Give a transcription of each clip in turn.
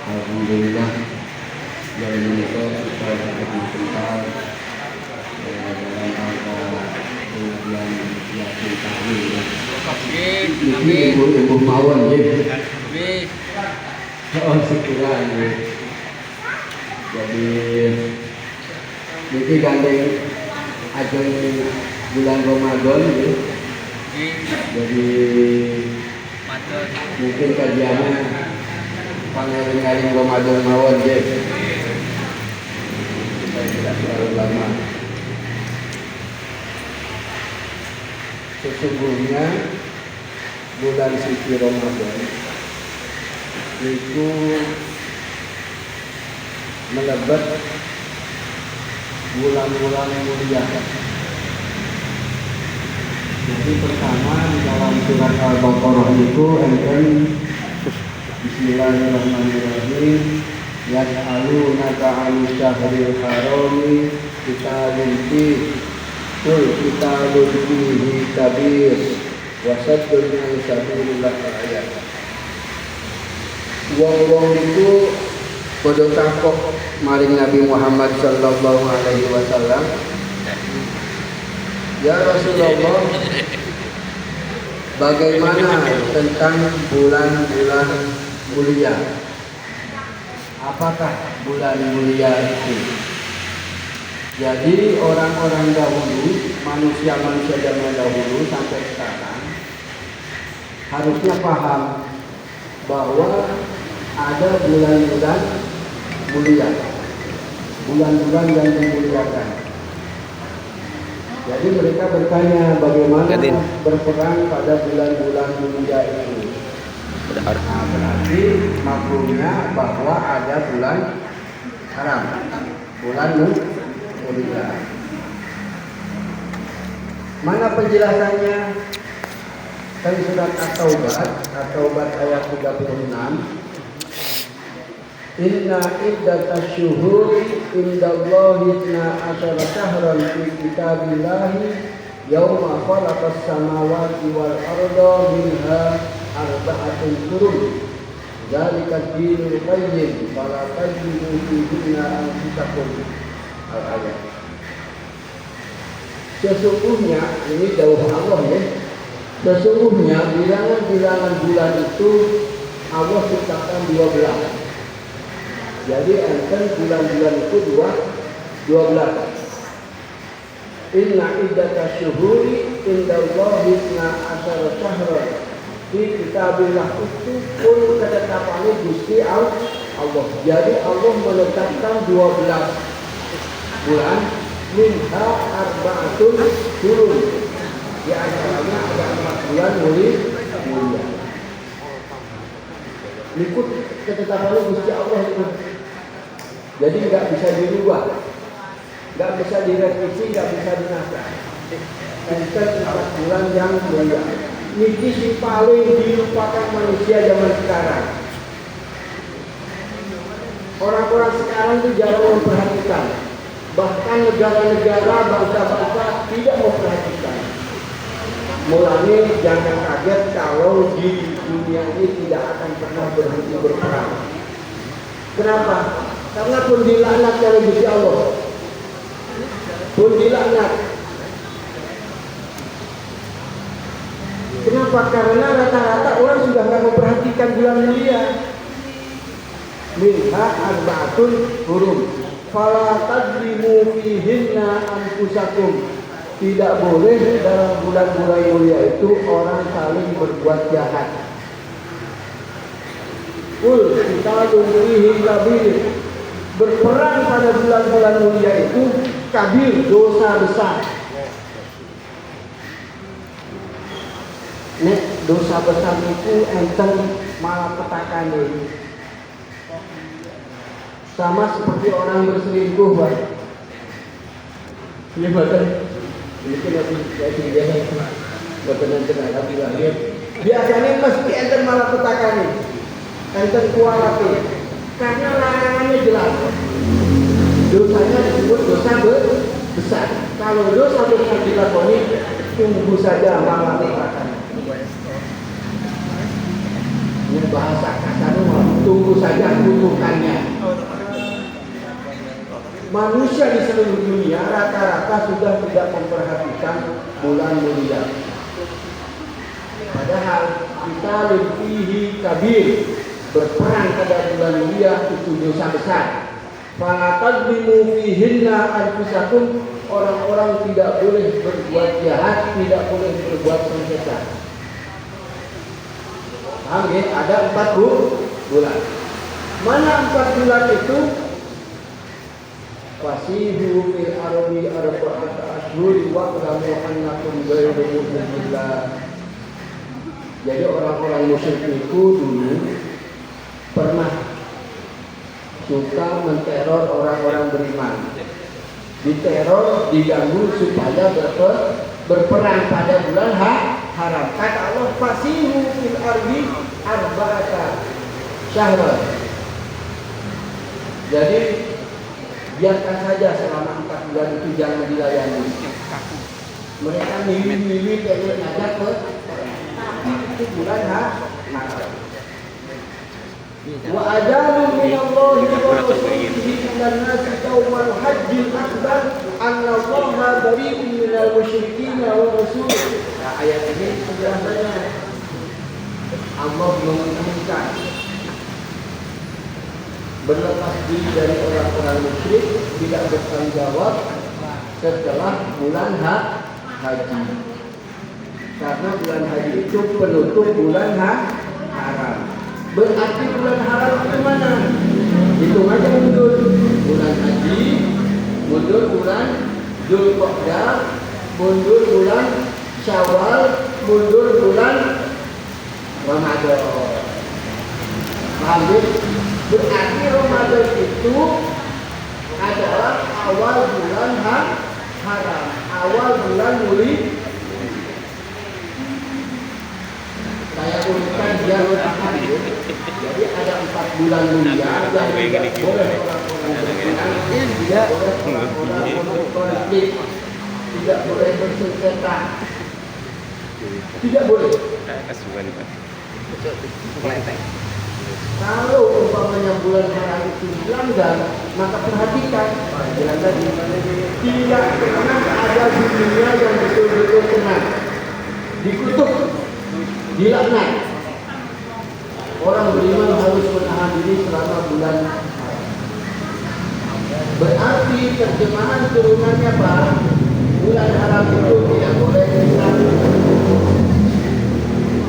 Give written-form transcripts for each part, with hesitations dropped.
Alhamdulillah dari Indonesia kita dapat mengenal dalam rangka pengajian Yasin Tahun. Ini ibu mawon ya. Oh sekiranya. Jadi ini gandeng ajeng bulan Ramadan ya. Jadi mungkin kajiannya pangaling-aling Ramadan mawon je. Supaya tidak terlalu lama. Sesungguhnya bulan suci Ramadan itu melebat bulan-bulan mulia. Jadi pertama di dalam surat Al-Baqarah itu enten Bismillahirrahmanirrahim. Yas'alunaka 'anil syahril harami qitalun fihi qul qitalun fihi kabir wa saddun 'an sabilillah ayat. Wong-wong itu padha takok maring Nabi Muhammad sallallahu alaihi wasallam, ya Rasulullah, bagaimana tentang bulan-bulan mulia? Apakah bulan mulia itu? Jadi orang-orang dahulu, manusia-manusia zaman dahulu sampai sekarang harusnya paham bahwa ada bulan-bulan mulia, bulan-bulan yang dimuliakan. Jadi mereka bertanya bagaimana berperang pada bulan-bulan mulia itu. Nah, berarti maklumnya bahwa ada bulan haram, bulan mulia. Mana penjelasannya? Kan surat At-Taubah ayat 36. Inna iddatash syuhuri indallahi 12 syahran fi kitabillahi yauma khalaqas samawati wal arda minha arba'atun hurum. Dzalika dinul qayyim fala tajlidu fihinna anfusakum. Al-ayat. Sesungguhnya ini dawuh Allah ya. Sesungguhnya bilangan-bilangan bulan itu Allah ciptakan 12. Jadi enten bulan-bulan itu 12. Inna iddatash syuhuri indallahi 12 syahran fi kitabillah itu pun ketetapannya Gusti Allah. Jadi Allah menetapkan 12 bulan, minha arba'atun hurum. Di antaranya ada 4 bulan mulia. Ikut ketetapannya Gusti Allah itu. Jadi nggak bisa dirubah, nggak bisa direvisi, nggak bisa dinasah. Enten 4 bulan yang mulia. Ini si paling dilupakan manusia zaman sekarang. Orang-orang sekarang itu jarang memperhatikan. Bahkan negara-negara, bangsa-bangsa tidak memperhatikan. Mulanya jangan kaget kalau di dunia ini tidak akan pernah berhenti berperang. Kenapa? Karena pun dilaknat oleh Gusti Allah. Pun dilaknat. Kenapa? Karena rata-rata orang sudah nggak memperhatikan bulan mulia. Minha arba'atun hurum. Fala tadlimu fihinna anfusakum. Tidak boleh dalam bulan-bulan mulia itu orang saling berbuat jahat. Kita lumrihi kabir. Berperang pada bulan-bulan mulia itu kabir, dosa besar. Nek dosa besar itu enten malapetaka ini. Sama seperti orang berselingkuh, Pak. Ini betul. Ini biasanya mesti enten malapetaka nih. enten kualate. Karena larangannya jelas. Dosanya disebut dosa besar. Kalau dosa besar dilakoni, tunggu saja malam akan. Ini bahasa kasarnya, tunggu saja kutukannya. Manusia di seluruh dunia rata-rata sudah tidak memperhatikan bulan mulia. Padahal kita lebih kabir, berperang pada bulan mulia itu dosa besar. Fa'atadlimu fihinna anfusakum, orang-orang tidak boleh berbuat jahat, tidak boleh berbuat sengketa. Paham ya? Ada 4 bulan. Mana 4 bulan itu? Fasihu fil ardi arba'ata ashhur wa qadamu annakum ghairu mu'minillah. Jadi orang-orang musyrik itu dulu pernah suka menteror orang-orang beriman. Diteror, diganggu supaya berperang pada bulan haram. Kata Allah, fasihu fil ardi arba'ata syahr. Jadi biarkan saja selama 4 bulan itu jangan dilayani. Mereka milih-milih pengen ngajak ke itu bulan haram. Wa ajalun minallahi wa rasulihi ilan nasi yaumal hajjil akbar anna Allaha bari'un minal musyrikin wa rasulih. Nah, ayat ini penjelasannya Allah mengumumkan berlepas diri dari orang-orang musyrik, tidak bertanggung jawab setelah bulan haji. Karena bulan haji itu penutup bulan haram. Berarti bulan haram itu mana? Hitung aja mundur bulan haji, mundur bulan Dzulqa'dah, mundur bulan Syawal, mundur bulan Ramadan. Paham? Berarti Ramadan itu adalah awal bulan haram, awal bulan mulia. Saya urutkan biar paham ya. Jadi ada 4 bulan mulia yang tidak boleh orang-orang beriman, tidak boleh orang-orang konflik, tidak boleh bersengketa, tidak boleh. Kalau umpamanya bulan haram itu dilanggar, maka perhatikan, bilang tadi, tidak pernah ada di dunia yang betul-betul tenang, dikutuk, dilaknat. Orang beriman harus menahan diri selama bulan haram. Berarti terjemahan turunannya Pak, bulan haram itu tidak boleh kita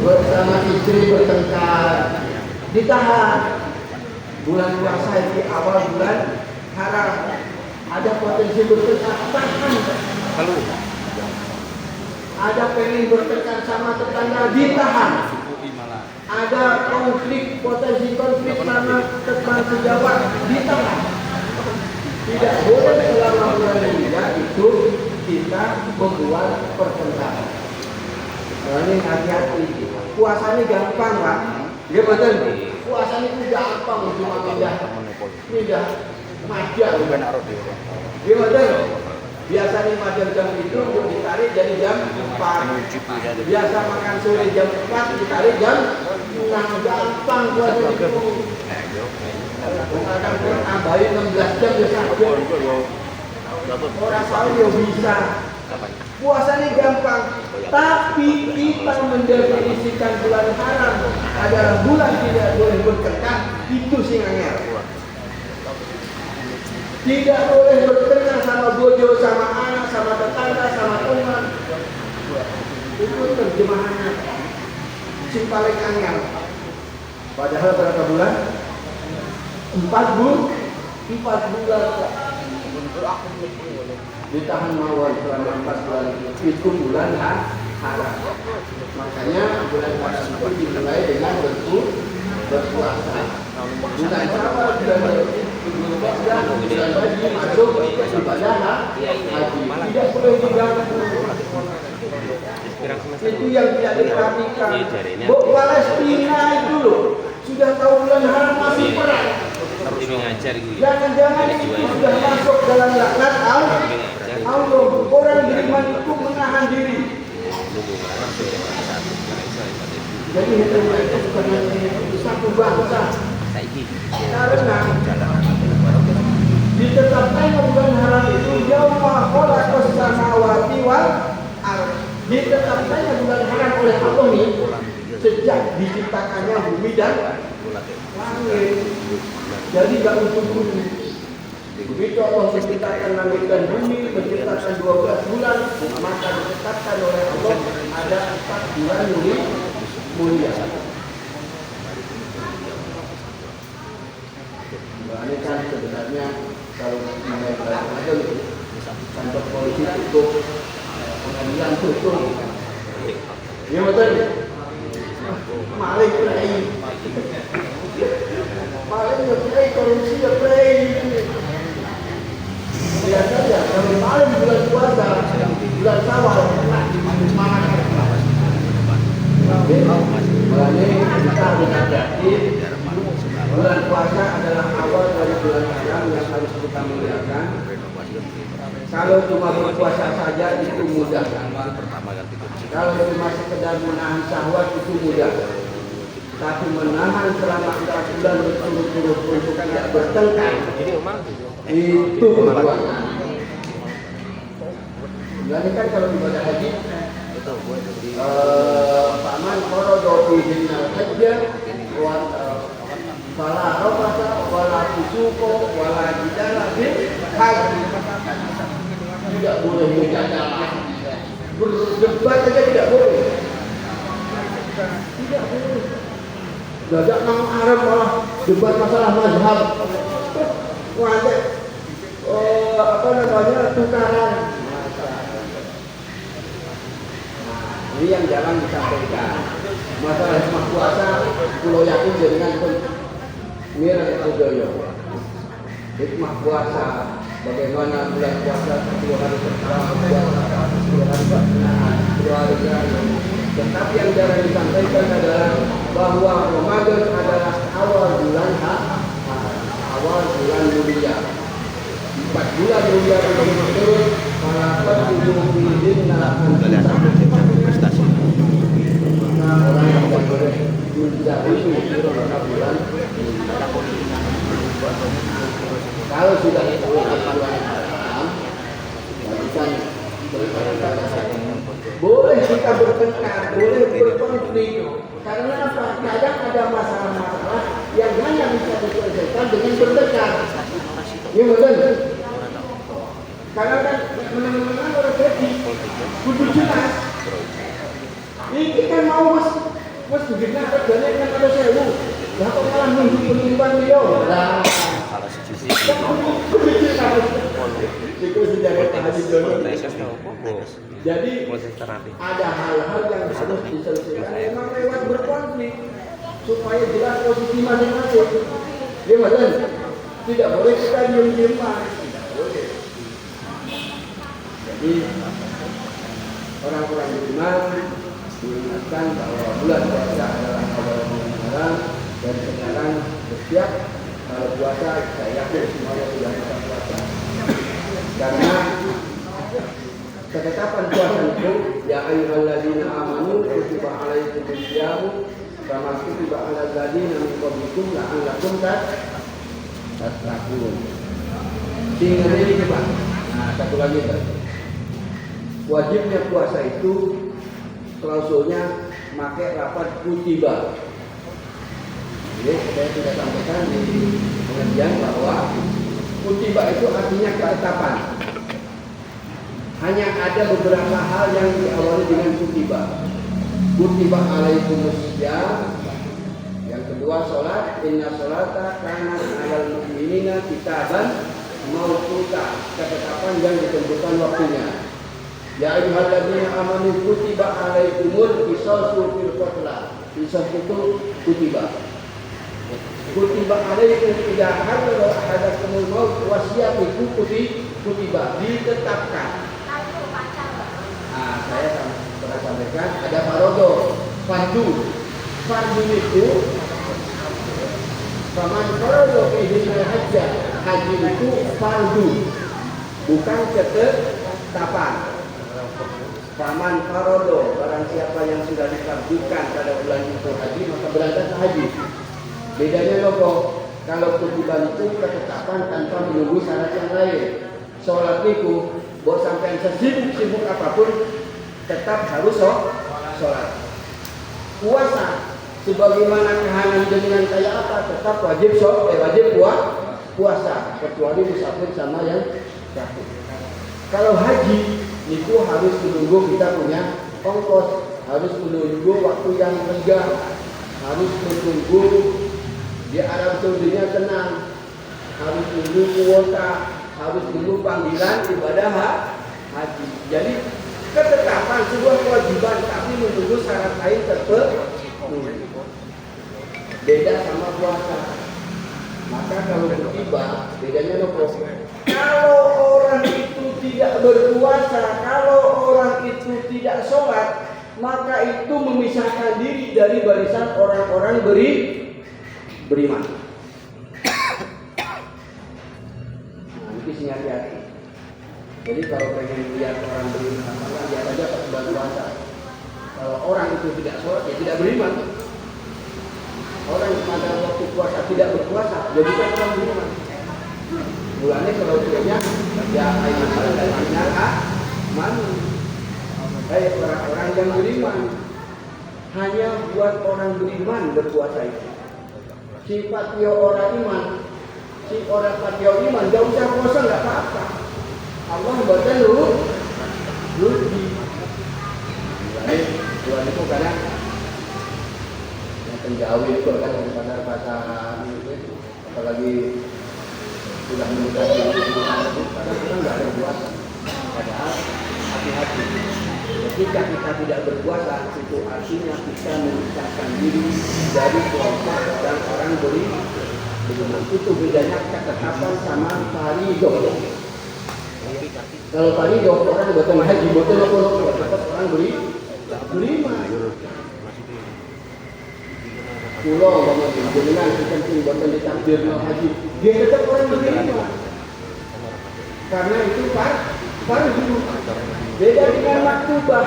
bersama istri bertengkar, ditahan. Bulan puasa di awal bulan haram, ada potensi bertengkar, tahan. Lalu ada pengen bertengkar sama tetangga, ditahan. Ada konflik, potensi konflik sama teman sejawat, ditahan. Tidak boleh selama bulan mulia itu kita membuat pertengkaran. Ini hati-hati. Puasanya gampang Pak. Ya betul. Puasanya itu gampang, cuma pindah majar. Ya betul. Biasanya majar jam itu ditarik jadi jam 4. Biasa makan sore jam 4 ditarik jam 6. Gampang puasa itu. Kadang-kadang tambahin 16 jam ya saja. Orang sahur ya bisa. Puasanya gampang, tapi kita mendefinisikan bulan haram adalah bulan tidak boleh bertengkar, itu sih angel. Tidak boleh bertengkar sama bojo, sama anak, sama tetangga, sama teman. Itu terjemahannya. Si paling angel. Padahal berapa bulan? 4 bulan. Ditahan mawar selama 4 bulan itu bulan haram. Makanya bulan haram itu dimulai dengan berpuasa. Bulan Syawal bulan haji masuk ibadah haji. Tidak boleh diganggu. Itu yang tidak diperhatikan. Palestina itu loh sudah tahu bulan dengan satu bangsa. Karena ditetapkannya bulan haram itu yauma khalaqas samawati wal ardh. Ditetapkannya bulan haram oleh Allah nih sejak diciptakannya bumi dan langit. Jadi gak untuk-untuk. Begitu Allah menciptakan langit dan bumi, menciptakan 12 bulan, maka ditetapkan oleh Allah ada 4 bulan mulia. Ini kan sebenarnya kalau mulai aja itu kantor polisi tutup, pengadilan tutup. Ya betul. Maling play. Maling play korupsi play. Lihat saja kalau malam bulan puasa, bulan Syawal, mana makanya kita harus hati-hati. Bulan puasa adalah awal dari bulan haram yang harus kita muliakan. Kalau cuma berpuasa saja itu mudah. Kalau cuma sekedar menahan syahwat itu mudah. Tapi menahan selama 4 bulan berturut-turut untuk tidak bertengkar itu berpuasa. Jadi kan kalau ibadah haji, paman korodo bihinal hajja wala rafasa wala fusuko wala jidala bil haji. Tidak boleh menjadikan berdebat saja tidak boleh. Tidak boleh. Gajak nang Arab malah debat masalah mazhab. Wah, apa namanya tukaran. Ini yang jangan disampaikan. Masalah hikmah puasa, pulau yakin dengan Mira Kudoyo. Hikmah puasa, bagaimana bulan puasa 10 hari pertama puasa, 10 hari pelaksanaan, 10 hari terakhir. Tetapi yang jarang disampaikan adalah bahwa Ramadan adalah awal bulan awal bulan mulia. 4 bulan mulia belum turun, para penjujudin nalakan prestasi. Maka orang yang tidak boleh menjauhi bulan bulan. Kalau sudah itu bulan haram, bukan boleh kita bertengkar, boleh berkonflik. Karena apa? Kadang ada masalah-masalah yang hanya bisa diselesaikan dengan bertengkar. Ya betul. Karena kan menang-menang orang jadi kudu jelas. Ini kan mau mas begini kerjanya kan ada sewu. Lah kok malah nunggu penumpang dia? Lah. Itu sejarah tadi dulu. Jadi ada hal-hal yang harus diselesaikan memang lewat berkonflik supaya jelas posisi masing-masing. Ya betul. Tidak boleh kita diam-diaman. Tidak boleh. Jadi orang-orang beriman diingatkan bahwa bulan puasa adalah awal bulan haram dan sekarang bersiap kalau puasa saya yakin semuanya sudah bisa puasa. Karena ketetapan puasa itu ya ayyuhalladzina amanu kutiba alaikumus syamu kama kutiba alal ladzina min qablikum la'allakum tattaqun. Sehingga ini coba. Nah, satu lagi kan. Wajibnya puasa itu klausulnya pakai lafaz kutiba. Jadi saya sudah sampaikan di pengajian bahwa kutiba itu artinya ketetapan. Hanya ada beberapa hal yang diawali dengan kutiba. Kutiba alaikumus syam. Yang kedua sholat. Inna sholata kanat alal mu'minina kitaban mauquta. Ketetapan yang ditentukan waktunya. Ya ayyuhalladzina amanu kutiba alaikumul qisasu fil qatl. Qisas itu kutiba. Kutiba alaikum idza hadara ahadakumul maut wasiat itu kutiba ditetapkan. Nah, saya pernah sampaikan ada farodo, fardu. Fardu itu paman farodo kehidupan haji itu fardu, bukan ketetapan. Faman farodo, barang siapa yang sudah difardukan pada bulan itu haji, maka berangkat ke haji. Bedanya loh, kalau kutiban itu ketetapan tanpa menunggu syarat yang lain. Sholat itu, buat sampai sesibuk-sibuk apapun, tetap harus sholat. Puasa, sebagaimana kehanan dengan kayak apa, tetap wajib puasa, kecuali musafir sama yang sakit. Kalau haji, itu harus menunggu kita punya ongkos, harus menunggu waktu yang lenggang, harus menunggu di Arab Saudinya tenang, harus menunggu kuota, harus menunggu panggilan ibadah haji. Jadi ketetapan sebuah kewajiban, tapi menunggu syarat lain terpenuhi. Beda sama puasa. Maka kalau tiba, bedanya nopo. Kalau orang itu tidak berpuasa, kalau orang itu tidak sholat, maka itu memisahkan diri dari barisan orang-orang beriman. Nah, itu sih hati-hati. Jadi kalau pengen lihat orang beriman, maka lihat aja pas bulan puasa. Kalau orang itu tidak sholat, ya tidak beriman. Orang yang pada waktu puasa tidak berpuasa, jadi kan orang beriman. Bulannya kalau kiranya ya ayat dan ayat mana? Orang-orang yang beriman hanya buat orang beriman berpuasa itu. Sifat dia orang iman, si orang patio iman, gak usah puasa nggak apa-apa. Allah buatnya rugi. Bulan itu kadang yang penjauh itu kan pasar apalagi sudah mendekati bulan itu, kadang kita nggak ada puasa. Padahal hati-hati. Ketika kita tidak berpuasa, itu artinya kita memisahkan diri dari kelompok dan orang beriman. Itu bedanya ketetapan sama farido. Kalau farido orang buatan haji, buatan lokal, tetap orang beriman. Pulau bangun dengan kita buatan ditakdir haji, dia tetap orang beriman. Karena itu fardu. Beda dengan maktubah,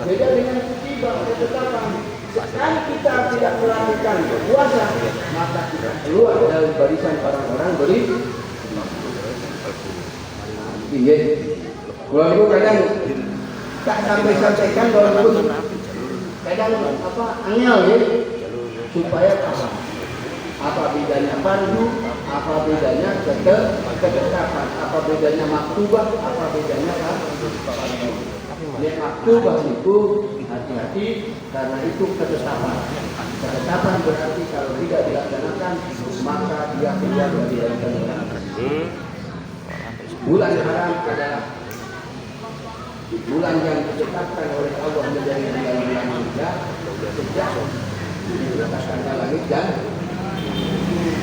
beda dengan kutibah, ketetapan. Sekali kita tidak melakukan puasa, maka kita keluar dari barisan orang-orang beriman. Iya, walaupun kadang tak sampai-sampaikan walaupun kadang angel ya, supaya paham apa bedanya fardu, apa bedanya ketetapan, apa bedanya maktubah, apa bedanya fardu. Maktubah itu hati-hati karena itu ketetapan. Ketetapan berarti kalau tidak dilaksanakan maka dia keluar dari barisan. Bulan haram adalah bulan yang ditetapkan oleh Allah menjadi bulan mulia sejak diletakkannya langit dan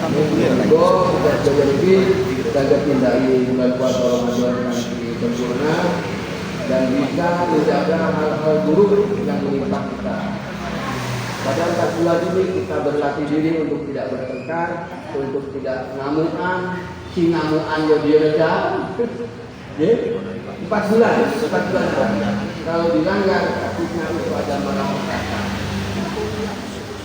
menggo dan jadi jaga hindari bulan puasa Ramadan yang sempurna dan bisa menjaga hal-hal buruk yang menimpa kita. Pada 4 bulan ini kita berlatih diri untuk tidak bertengkar, untuk tidak ngamuan. Si ngamuan ya dia reda. 4 bulan. Kalau dilanggar, takutnya itu ada malapetaka.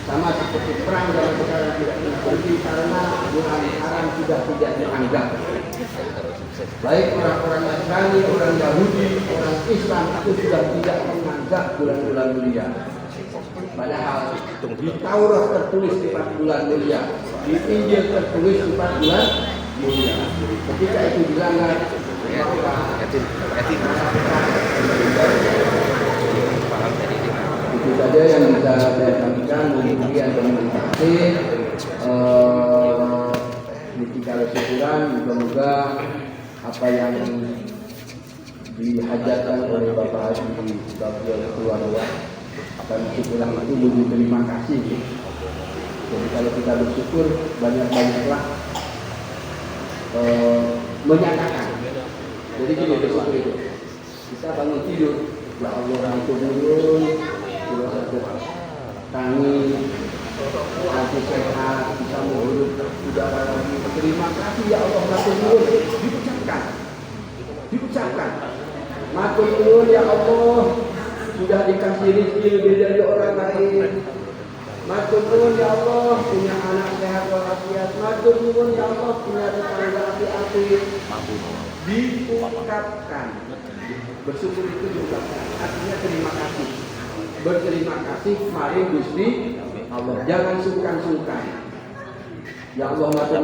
Sama seperti perang dalam sekarang tidak berhenti karena bulan haram sudah tidak dianggap. Baik orang-orang Nasrani, orang Yahudi, orang Islam itu sudah tidak menganggap bulan-bulan mulia. Padahal di Taurat tertulis 4 bulan mulia, di Injil tertulis 4 bulan mulia. Ketika itu dilanggar, itu saja yang bisa saya sampaikan. Kemudian komunikasi kalau syukuran, moga-moga apa yang dihajatkan oleh Bapak Haji Bapak keluarga dan syukuran itu butuh terima kasih. Jadi kalau kita bersyukur banyak-banyaklah menyatakan. Jadi gini bersyukur itu. Kita bangun tidur, ya Allah itu dulu, terus aku tangi, hati sehat, bisa menghirup udara lagi. Terima kasih ya Allah, matur nuwun. Diucapkan. Matur nuwun ya Allah. sudah dikasih rezeki lebih dari orang lain. Matur nuwun ya Allah punya anak sehat walafiat. Matur nuwun ya Allah punya tetangga api-api. Diungkapkan. Bersyukur itu diungkapkan. Artinya terima kasih. Berterima kasih mari Gusti Allah. Jangan sungkan-sungkan. Ya Allah matur